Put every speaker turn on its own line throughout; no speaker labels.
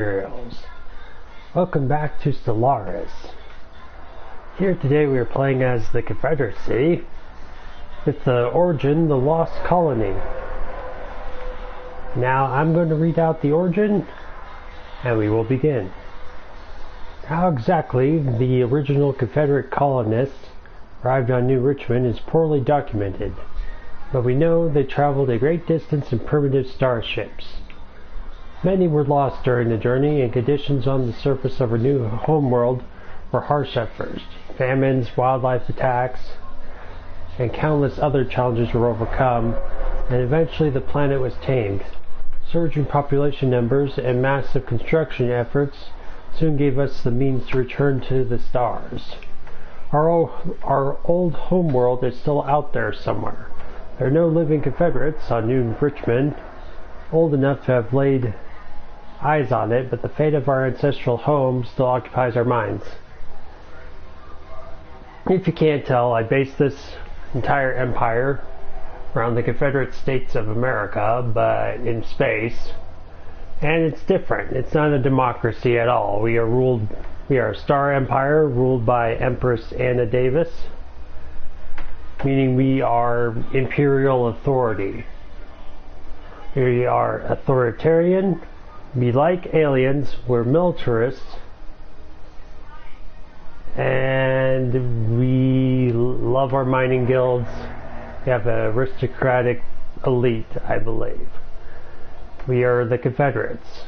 Materials. Welcome back to Stellaris. Here today we are playing as the Confederacy with the origin, the Lost Colony. Now I'm going to read out the origin and we will begin. How exactly the original Confederate colonists arrived on New Richmond is poorly documented, but we know they traveled a great distance in primitive starships. Many were lost during the journey, and conditions on the surface of our new homeworld were harsh at first. Famines, wildlife attacks, and countless other challenges were overcome, and eventually the planet was tamed. Surging population numbers and massive construction efforts soon gave us the means to return to the stars. Our old homeworld is still out there somewhere. There are no living Confederates on New Richmond old enough to have laid eyes on it, but the fate of our ancestral home still occupies our minds. If you can't tell, I based this entire empire around the Confederate States of America, but in space, and it's different. It's not a democracy at all. We are a star empire ruled by Empress Anna Davis, meaning we are imperial authority. We are authoritarian. We like aliens. We're militarists. And we love our mining guilds. We have an aristocratic elite, I believe. We are the Confederates.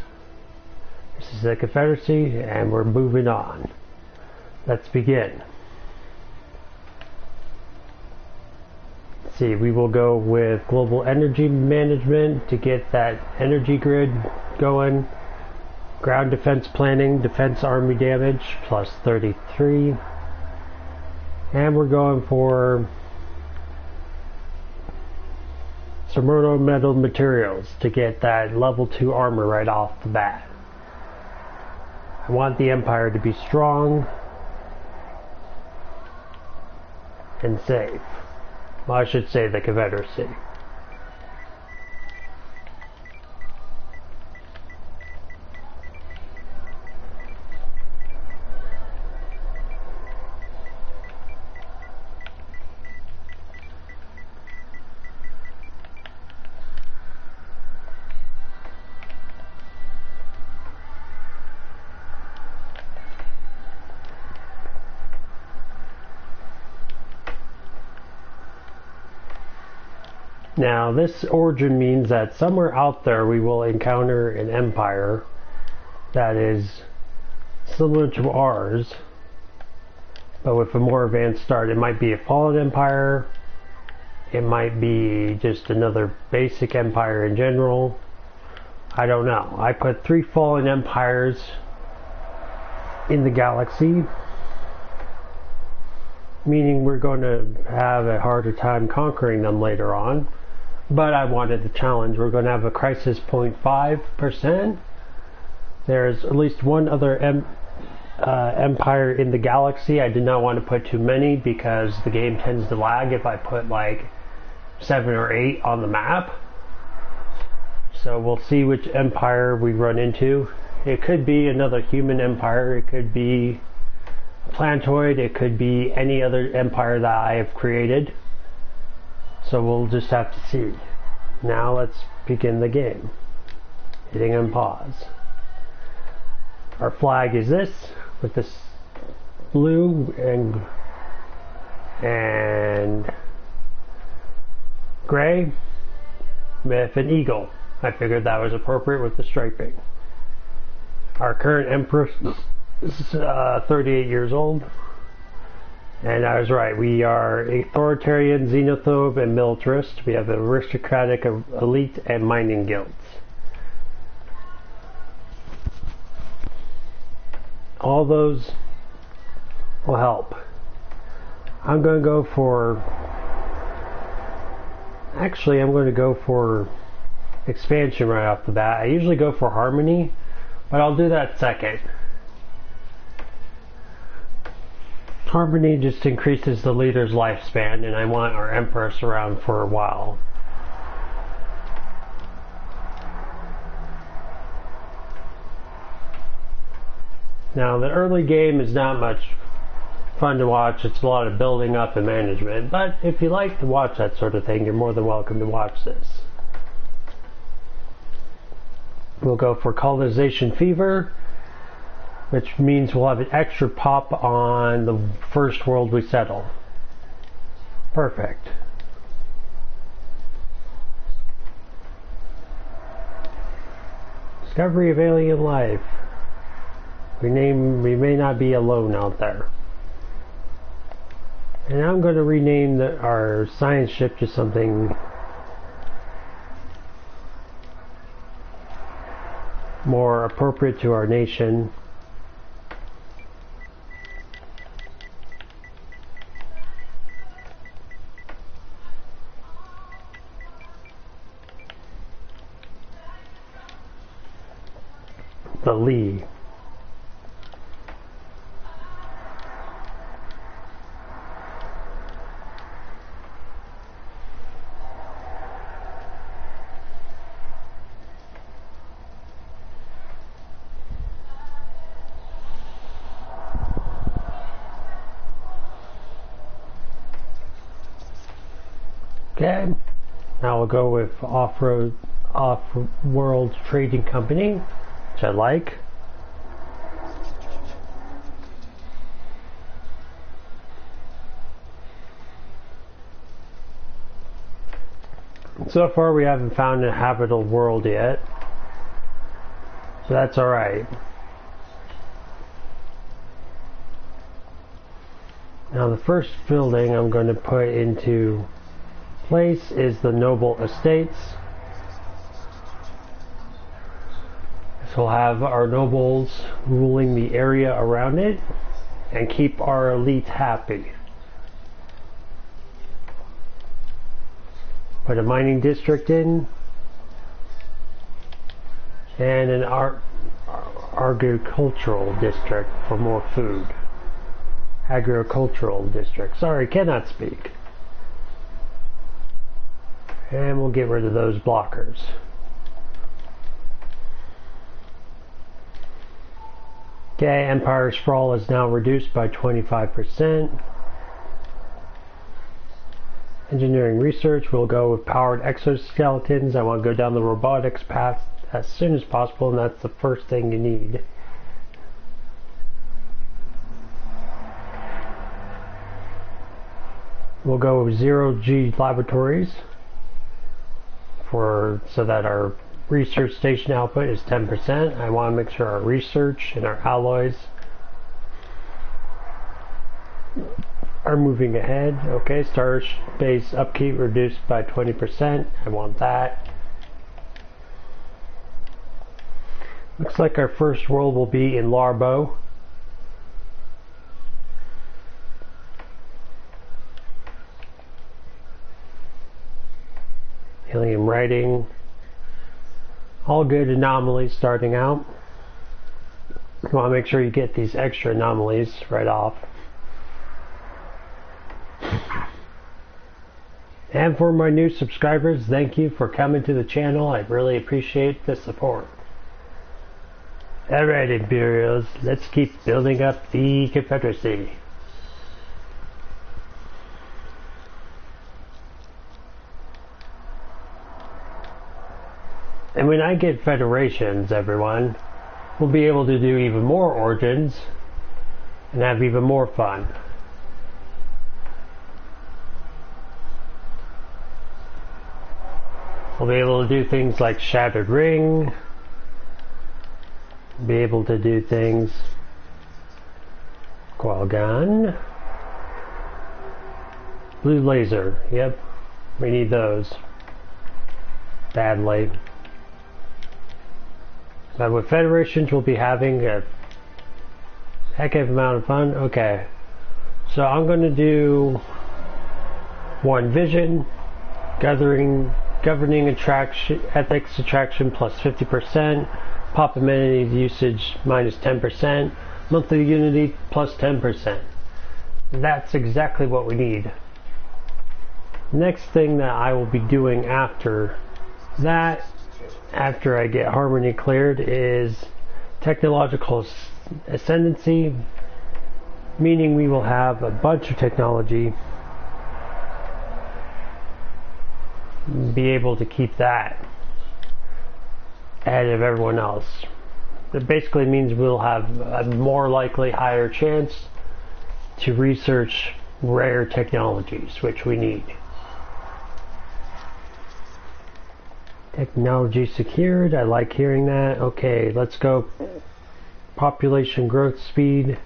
This is the Confederacy, and we're moving on. Let's begin. Let's see, we will go with global energy management to get that energy grid going. Ground defense planning, defense army damage, plus 33. And we're going for Sermono metal materials to get that level 2 armor right off the bat. I want the Empire to be strong and safe. Well, I should say the Confederacy. Now, this origin means that somewhere out there we will encounter an empire that is similar to ours, but with a more advanced start. It might be a fallen empire, it might be just another basic empire in general. I don't know. I put 3 fallen empires in the galaxy, meaning we're going to have a harder time conquering them later on. But I wanted the challenge. We're going to have a crisis 0.5%. There's at least one other empire in the galaxy. I did not want to put too many because the game tends to lag if I put like 7 or 8 on the map. So we'll see which empire we run into. It could be another human empire. It could be a planetoid. It could be any other empire that I have created. So we'll just have to see. Now let's begin the game. Hitting on pause. Our flag is this, with this blue and gray with an eagle. I figured that was appropriate with the striping. Our current empress is 38 years old. And I was right, we are authoritarian, xenophobe, and militarist. We have an aristocratic elite and mining guilds. All those will help. I'm going to go for... Actually, I'm going to go for expansion right off the bat. I usually go for harmony, but I'll do that second. Harmony just increases the leader's lifespan, and I want our Empress around for a while. Now, the early game is not much fun to watch. It's a lot of building up and management. But if you like to watch that sort of thing, you're more than welcome to watch this. We'll go for colonization fever, which means we'll have an extra pop on the first world we settle. Perfect. Discovery of alien life. We may not be alone out there. And I'm going to rename our science ship to something more appropriate to our nation. The Lee. Okay, now we'll go with off-world trading company, which I like. So far we haven't found a habitable world yet, so that's alright. Now the first building I'm going to put into place is the Noble Estates. So we'll have our nobles ruling the area around it and keep our elite happy. Put a mining district in and an agricultural district for more food. Agricultural district. Sorry, cannot speak. And we'll get rid of those blockers. Okay, Empire Sprawl is now reduced by 25%. Engineering research, we'll go with powered exoskeletons. I want to go down the robotics path as soon as possible, and that's the first thing you need. We'll go with 0G laboratories so that our research station output is 10%. I want to make sure our research and our alloys are moving ahead. Okay, star space upkeep reduced by 20%. I want that. Looks like our first world will be in Larbo. Helium writing. All good anomalies starting out. You want to make sure you get these extra anomalies right off. And for my new subscribers, thank you for coming to the channel. I really appreciate the support. Alright, Imperials, let's keep building up the Confederacy. And when I get federations, everyone, we'll be able to do even more origins and have even more fun. We'll be able to do things like Shattered Ring, be able to do things Qualgon, Blue Laser, yep, we need those badly. But with Federations we'll be having a heck of an amount of fun. Okay, so I'm going to do one vision, governing ethics attraction plus 50%, pop amenity usage minus 10%, monthly unity plus 10%. That's exactly what we need. Next thing that I will be doing after that, after I get Harmony cleared, is technological ascendancy, meaning we will have a bunch of technology, be able to keep that ahead of everyone else. It basically means we'll have a more likely higher chance to research rare technologies, which we need. Technology secured, I like hearing that. Okay, let's go. Population growth speed.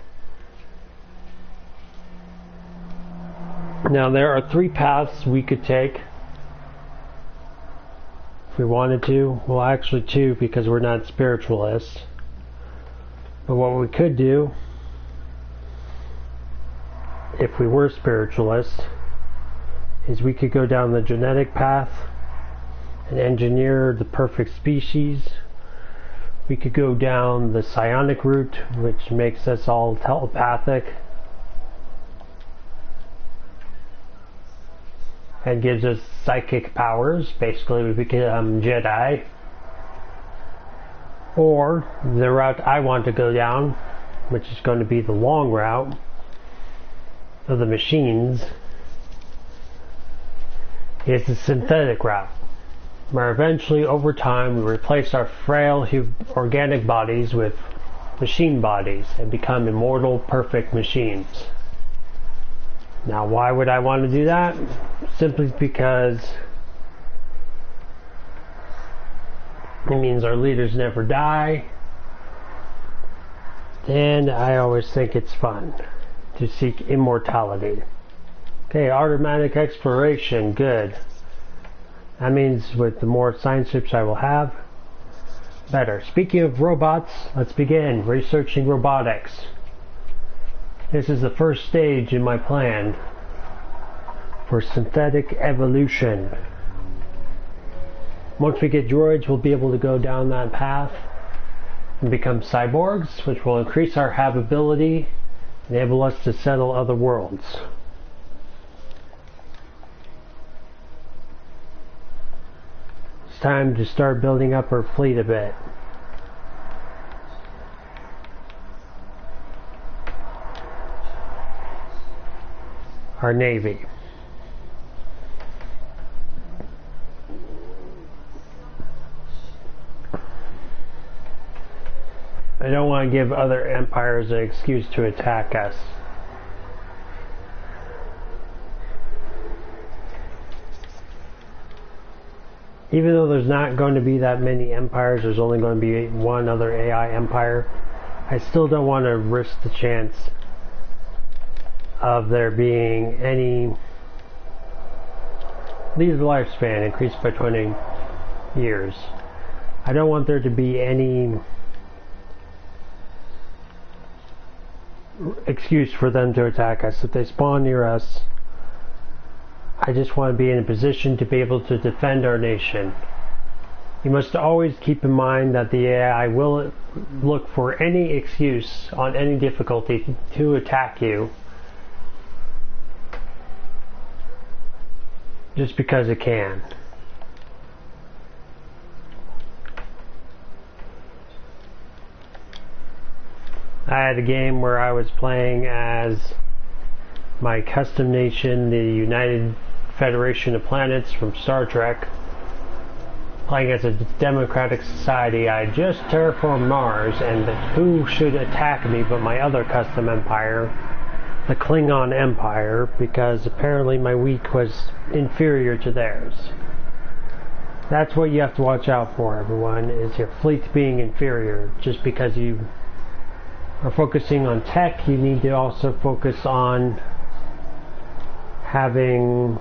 Now there are 3 paths we could take if we wanted to. Well, actually 2, because we're not spiritualists. But what we could do, if we were spiritualists, is we could go down the genetic path and engineer the perfect species. We could go down the psionic route, which makes us all telepathic and gives us psychic powers. Basically, we become Jedi. Or the route I want to go down, which is going to be the long route of the machines, is the synthetic route, where eventually over time we replace our frail organic bodies with machine bodies and become immortal, perfect machines. Now, why would I want to do that? Simply because it means our leaders never die, and I always think it's fun to seek immortality. Okay, automatic exploration, good. That means with the more science ships I will have, better. Speaking of robots, let's begin researching robotics. This is the first stage in my plan for synthetic evolution. Once we get droids, we'll be able to go down that path and become cyborgs, which will increase our habitability, enable us to settle other worlds. It's time to start building up our fleet a bit. Our Navy. I don't want to give other empires an excuse to attack us. Even though there's not going to be that many empires, there's only going to be one other AI empire, I still don't want to risk the chance of there being any leader lifespan increased by 20 years. I don't want there to be any excuse for them to attack us. If they spawn near us, I just want to be in a position to be able to defend our nation. You must always keep in mind that the AI will look for any excuse on any difficulty to attack you, just because it can. I had a game where I was playing as my custom nation, the United Federation of Planets from Star Trek, playing as a democratic society. I just terraformed Mars, and who should attack me but my other custom empire, the Klingon Empire, because apparently my week was inferior to theirs. That's what you have to watch out for, everyone, is your fleet being inferior. Just because you are focusing on tech, you need to also focus on having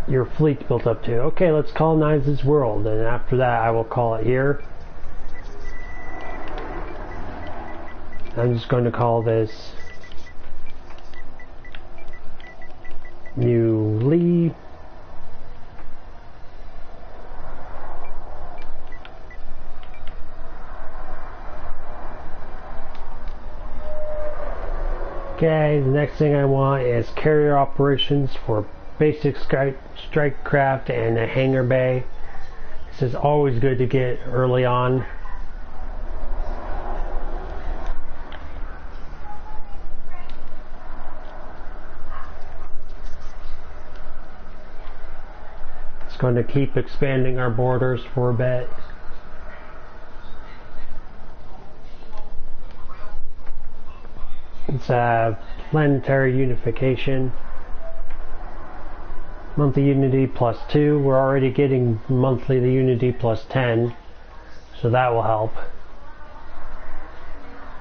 your fleet built up to. Okay, let's colonize this world, and after that I will call it here. I'm just going to call this New Lee. Okay, the next thing I want is carrier operations for basic strike craft and a hangar bay. This is always good to get early on. It's going to keep expanding our borders for a bit. It's a planetary unification. Monthly unity +2. We're already getting monthly the unity +10, so that will help.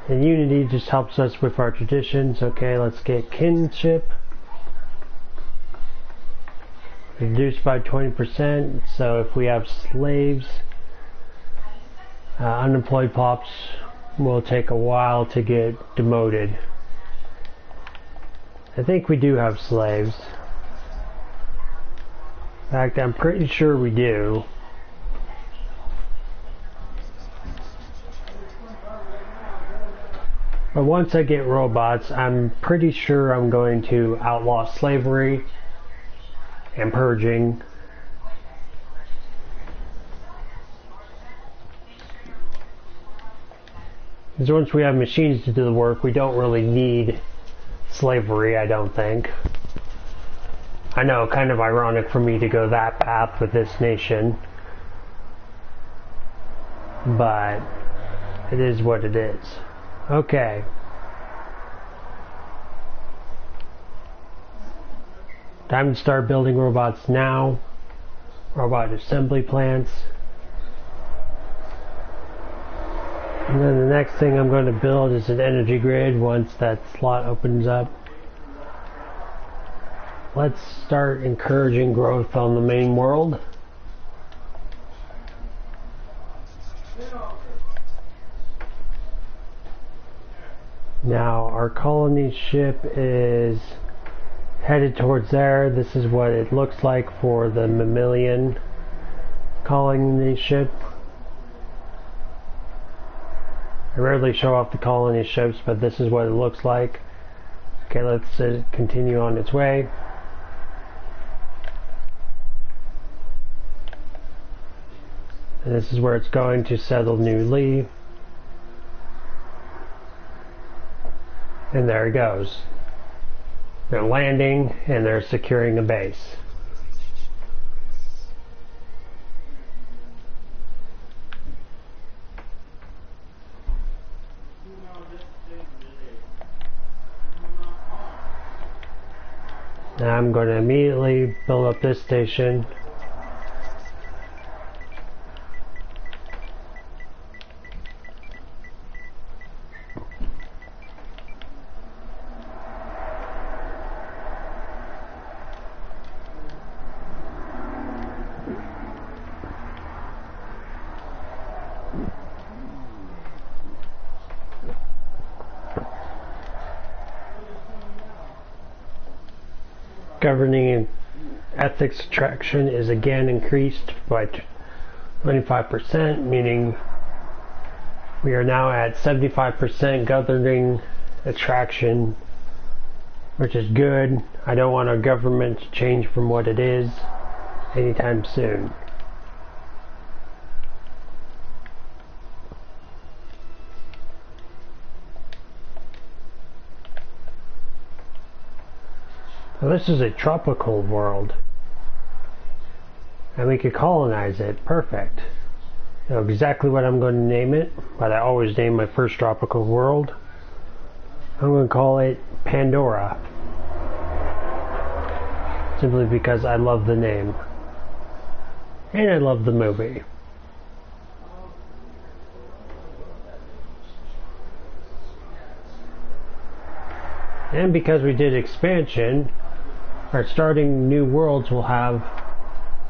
And unity just helps us with our traditions. Okay, let's get kinship. Reduced by 20%, so if we have slaves, unemployed pops will take a while to get demoted. I think we do have slaves. In fact, I'm pretty sure we do. But once I get robots, I'm pretty sure I'm going to outlaw slavery and purging. Because once we have machines to do the work, we don't really need slavery, I don't think. I know, kind of ironic for me to go that path with this nation, but it is what it is. Okay. Time to start building robots now. Robot assembly plants. And then the next thing I'm going to build is an energy grid once that slot opens up. Let's start encouraging growth on the main world. Now our colony ship is headed towards there. This is what it looks like for the mammalian colony ship. I rarely show off the colony ships, but this is what it looks like. Okay, let's continue on its way. And this is where it's going to settle newly. And there it goes. They're landing and they're securing a base. Now I'm going to immediately build up this station. Governing and ethics attraction is again increased by 25%, meaning we are now at 75% governing attraction, which is good. I don't want our government to change from what it is anytime soon. Now this is a tropical world, and we could colonize it. Perfect. I know exactly what I'm going to name it, but I always name my first tropical world. I'm going to call it Pandora, simply because I love the name, and I love the movie. And because we did expansion, our starting new worlds will have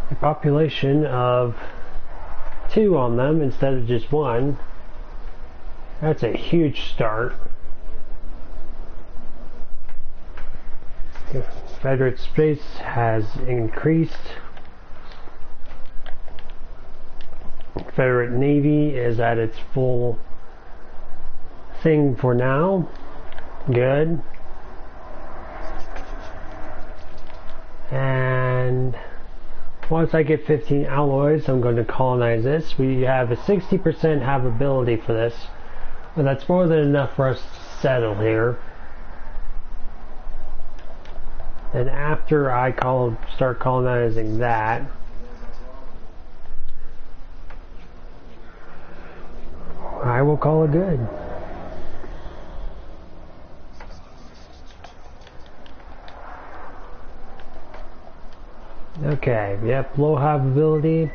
a population of 2 on them instead of just 1. That's a huge start. Confederate space has increased. Confederate Navy is at its full thing for now. Good. And Once I get 15 alloys, I'm going to colonize this. We have a 60% habitability for this, but that's more than enough for us to settle here. And after I start colonizing that, I will call it good. Okay, yep, low habitability.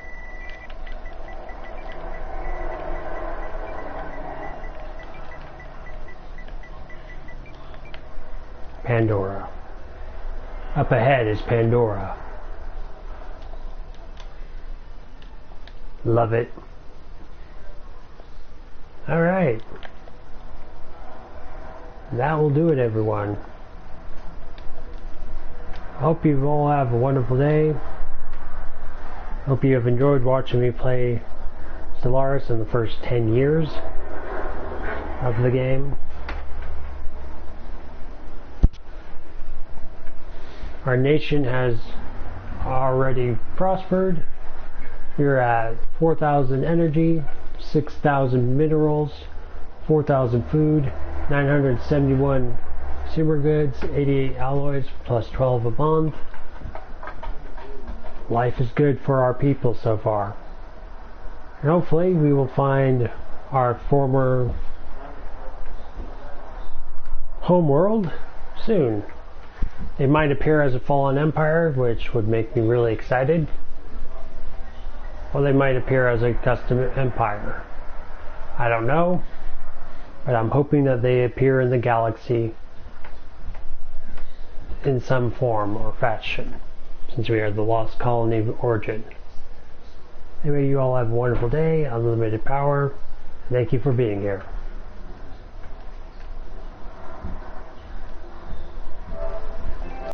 Pandora. Up ahead is Pandora. Love it. Alright. That will do it, everyone. Hope you all have a wonderful day. Hope you have enjoyed watching me play Stellaris in the first 10 years of the game. Our nation has already prospered. We're at 4,000 energy, 6,000 minerals, 4,000 food, 971 consumer goods, 88 alloys, plus 12 a month. Life is good for our people so far. And hopefully we will find our former homeworld soon. It might appear as a fallen empire, which would make me really excited. Or they might appear as a custom empire. I don't know, but I'm hoping that they appear in the galaxy in some form or fashion, since we are the lost colony of origin. Anyway, you all have a wonderful day, unlimited power. Thank you for being here.